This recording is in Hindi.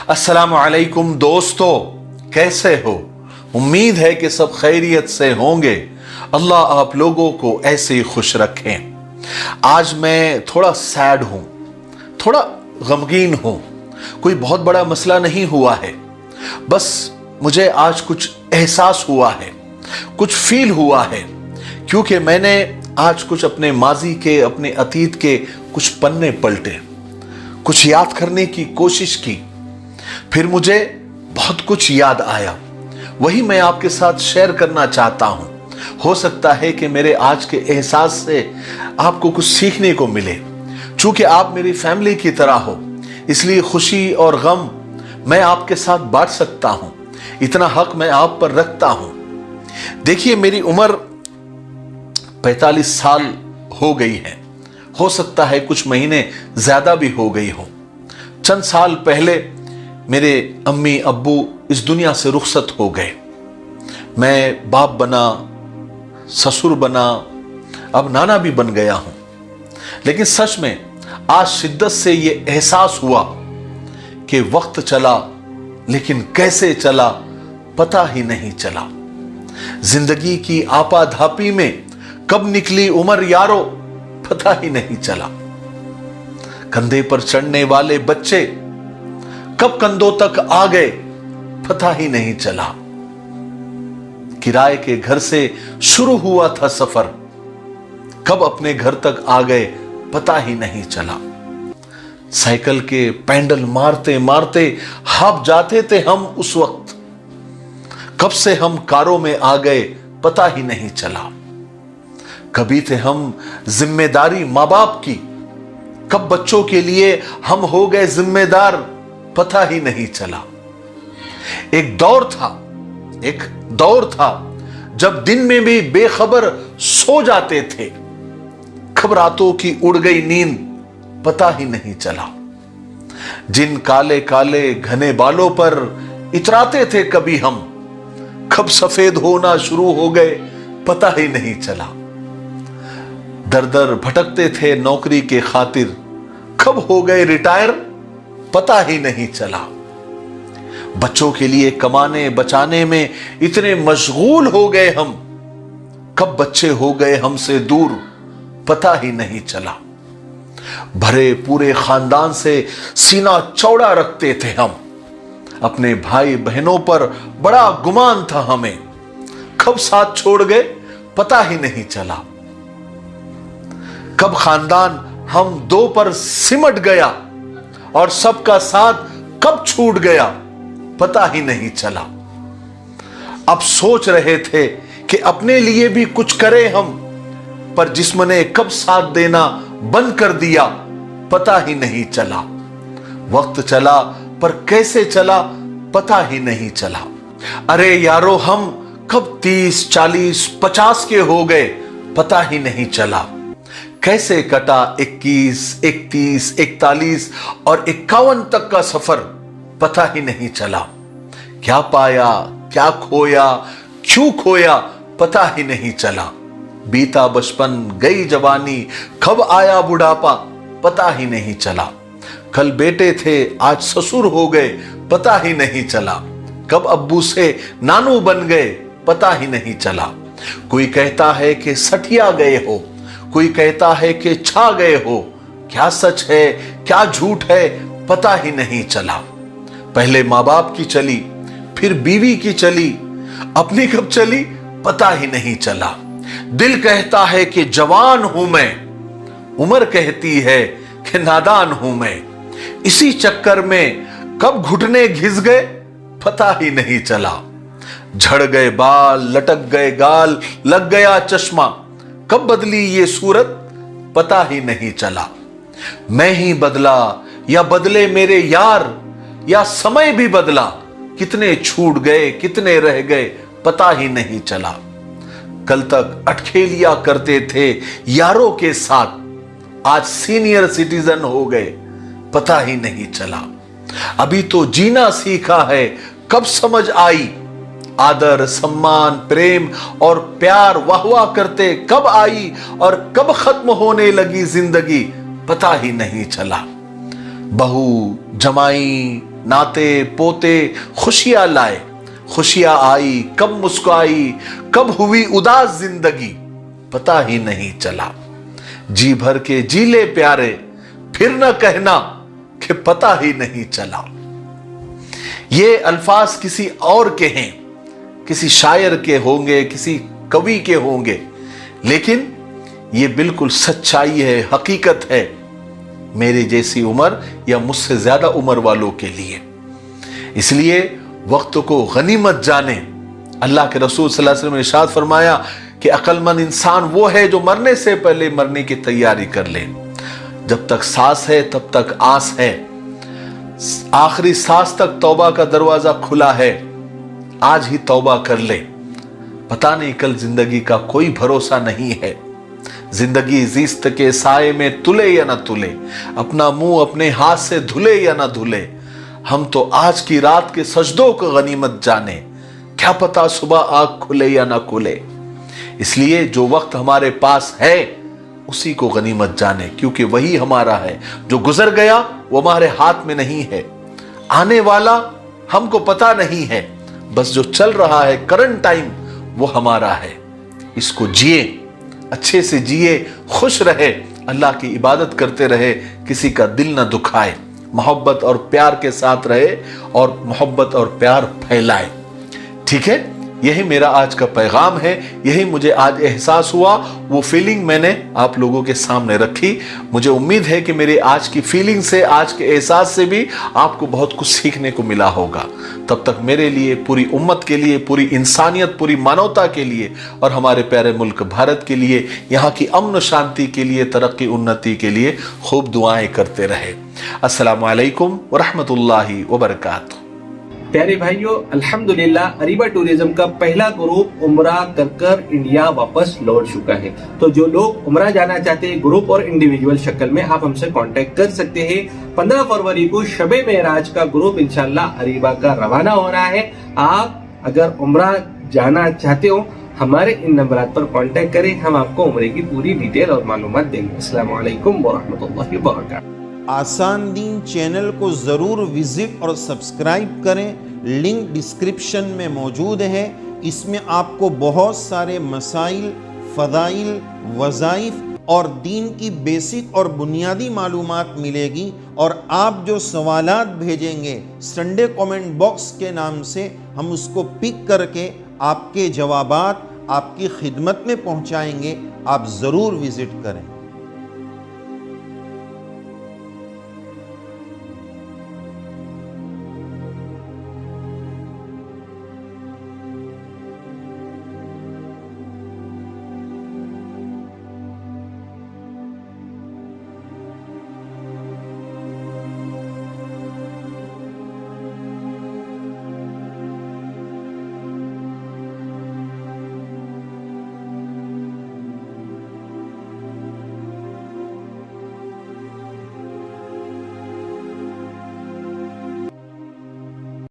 अस्सलामु अलैकुम दोस्तों, कैसे हो? उम्मीद है कि सब खैरियत से होंगे। अल्लाह आप लोगों को ऐसे ही खुश रखें। आज मैं थोड़ा सैड हूं, थोड़ा गमगीन हूं। कोई बहुत बड़ा मसला नहीं हुआ है, बस मुझे आज कुछ एहसास हुआ है, कुछ फील हुआ है, क्योंकि मैंने आज कुछ अपने माजी के, अपने अतीत के कुछ पन्ने पलटे, कुछ याद करने की कोशिश की। फिर मुझे बहुत कुछ याद आया, वही मैं आपके साथ शेयर करना चाहता हूं। हो सकता है कि मेरे आज के एहसास से आपको कुछ सीखने को मिले। चूंकि आप मेरी फैमिली की तरह हो, इसलिए खुशी और गम मैं आपके साथ बांट सकता हूं। इतना हक मैं आप पर रखता हूं। देखिए, मेरी उम्र 45 साल हो गई है। हो सकता है कुछ महीने ज्यादा भी हो गई हो। चंद साल पहले मेरे अम्मी अब्बू इस दुनिया से रुखसत हो गए। मैं बाप बना, ससुर बना, अब नाना भी बन गया हूं। लेकिन सच में आज शिद्दत से यह एहसास हुआ कि वक्त चला, लेकिन कैसे चला पता ही नहीं चला। जिंदगी की आपाधापी में कब निकली उम्र यारो पता ही नहीं चला। कंधे पर चढ़ने वाले बच्चे कब कंधों तक आ गए पता ही नहीं चला। किराए के घर से शुरू हुआ था सफर, कब अपने घर तक आ गए पता ही नहीं चला। साइकिल के पैडल मारते मारते हाफ जाते थे हम उस वक्त, कब से हम कारों में आ गए पता ही नहीं चला। कभी थे हम जिम्मेदारी मां बाप की, कब बच्चों के लिए हम हो गए जिम्मेदार पता ही नहीं चला। एक दौर था जब दिन में भी बेखबर सो जाते थे, कब रातों की उड़ गई नींद पता ही नहीं चला। जिन काले काले घने बालों पर इतराते थे कभी हम, कब सफेद होना शुरू हो गए पता ही नहीं चला। दर दर भटकते थे नौकरी के खातिर, कब हो गए रिटायर पता ही नहीं चला। बच्चों के लिए कमाने बचाने में इतने मशगूल हो गए हम, कब बच्चे हो गए हमसे दूर पता ही नहीं चला। भरे पूरे खानदान से सीना चौड़ा रखते थे हम, अपने भाई बहनों पर बड़ा गुमान था हमें, कब साथ छोड़ गए पता ही नहीं चला। कब खानदान हम दो पर सिमट गया और सबका साथ कब छूट गया पता ही नहीं चला। अब सोच रहे थे कि अपने लिए भी कुछ करें हम, पर जिस्म ने कब साथ देना बंद कर दिया पता ही नहीं चला। वक्त चला पर कैसे चला पता ही नहीं चला। अरे यारो, हम कब 30, 40, 50 के हो गए पता ही नहीं चला। कैसे कटा 21, 31, 41 और 51 तक का सफर पता ही नहीं चला। क्या पाया, क्या खोया, क्यों खोया पता ही नहीं चला। बीता बचपन, गई जवानी, कब आया बुढ़ापा पता ही नहीं चला। कल बेटे थे आज ससुर हो गए पता ही नहीं चला। कब अब्बू से नानू बन गए पता ही नहीं चला। कोई कहता है कि सठिया गए हो, कोई कहता है कि छा गए हो। क्या सच है क्या झूठ है पता ही नहीं चला। पहले मां बाप की चली, फिर बीवी की चली, अपनी कब चली पता ही नहीं चला। दिल कहता है कि जवान हूं मैं, उम्र कहती है कि नादान हूं मैं। इसी चक्कर में कब घुटने घिस गए पता ही नहीं चला। झड़ गए बाल, लटक गए गाल, लग गया चश्मा, कब बदली ये सूरत पता ही नहीं चला। मैं ही बदला या बदले मेरे यार, या समय भी बदला, कितने छूट गए कितने रह गए पता ही नहीं चला। कल तक अटखेलिया करते थे यारों के साथ, आज सीनियर सिटीजन हो गए पता ही नहीं चला। अभी तो जीना सीखा है, कब समझ आई। आदर, सम्मान, प्रेम और प्यार वाह वाह करते कब आई और कब खत्म होने लगी जिंदगी पता ही नहीं चला। बहू, जमाई, नाते पोते खुशियां लाए। खुशियां आई, कब मुस्कुराई, कब हुई उदास जिंदगी, पता ही नहीं चला। जी भर के जी ले प्यारे, फिर न कहना कि पता ही नहीं चला। ये अल्फाज किसी और के हैं, किसी शायर के होंगे, किसी कवि के होंगे, लेकिन ये बिल्कुल सच्चाई है, हकीकत है मेरी जैसी उम्र या मुझसे ज्यादा उम्र वालों के लिए। इसलिए वक्त को गनीमत जाने। अल्लाह के रसूल सल्लल्लाहु अलैहि वसल्लम ने इरशाद फरमाया कि अक्लमंद इंसान वो है जो मरने से पहले मरने की तैयारी कर ले। जब तक सांस है तब तक आस है, आखिरी सांस तक तौबा का दरवाजा खुला है। आज ही तौबा कर ले, पता नहीं कल जिंदगी का कोई भरोसा नहीं है। जिंदगी जिस्त के साए में तुले या ना तुले, अपना मुंह अपने हाथ से धुले या ना धुले। हम तो आज की रात के सजदों को गनीमत जाने, क्या पता सुबह आंख खुले या ना खुले। इसलिए जो वक्त हमारे पास है उसी को गनीमत जाने, क्योंकि वही हमारा है। जो गुजर गया वो हमारे हाथ में नहीं है, आने वाला हमको पता नहीं है। बस जो चल रहा है करंट टाइम वो हमारा है। इसको जिए, अच्छे से जिए, खुश रहे, अल्लाह की इबादत करते रहे, किसी का दिल ना दुखाए, मोहब्बत और प्यार के साथ रहे और मोहब्बत और प्यार फैलाए। ठीक है, यही मेरा आज का पैगाम है, यही मुझे आज एहसास हुआ। वो फीलिंग मैंने आप लोगों के सामने रखी। मुझे उम्मीद है कि मेरी आज की फीलिंग से, आज के एहसास से भी आपको बहुत कुछ सीखने को मिला होगा। तब तक मेरे लिए, पूरी उम्मत के लिए, पूरी इंसानियत, पूरी मानवता के लिए और हमारे प्यारे मुल्क भारत के लिए, यहाँ की अमन शांति के लिए, तरक्की उन्नति के लिए खूब दुआएं करते रहे। अस्सलामु अलैकुम व रहमतुल्लाहि व बरकातुहू। प्यारे भाइयों, अल्हम्दुलिल्लाह अरीबा टूरिज्म का पहला ग्रुप उम्रा कर इंडिया वापस लौट चुका है। तो जो लोग उम्रा जाना चाहते हैं ग्रुप और इंडिविजुअल शक्ल में, आप हमसे कांटेक्ट कर सकते हैं। 15 फरवरी को शबे मेराज का ग्रुप इंशाल्लाह अरीबा का रवाना हो रहा है। आप अगर उम्रा जाना चाहते हो हमारे इन नंबर पर कांटेक्ट करें, हम आपको उम्रे की पूरी डिटेल और मालूमात देंगे। अस्सलामु अलैकुम व रहमतुल्लाहि व बरकातुहू। आसान दीन चैनल को ज़रूर विज़िट और सब्सक्राइब करें। लिंक डिस्क्रिप्शन में मौजूद है। इसमें आपको बहुत सारे मसाइल, फ़दाइल, वज़ाइफ और दीन की बेसिक और बुनियादी मालूमात मिलेगी। और आप जो सवालात भेजेंगे संडे कमेंट बॉक्स के नाम से, हम उसको पिक करके आपके जवाबात आपकी खिदमत में पहुंचाएंगे। आप ज़रूर विज़िट करें।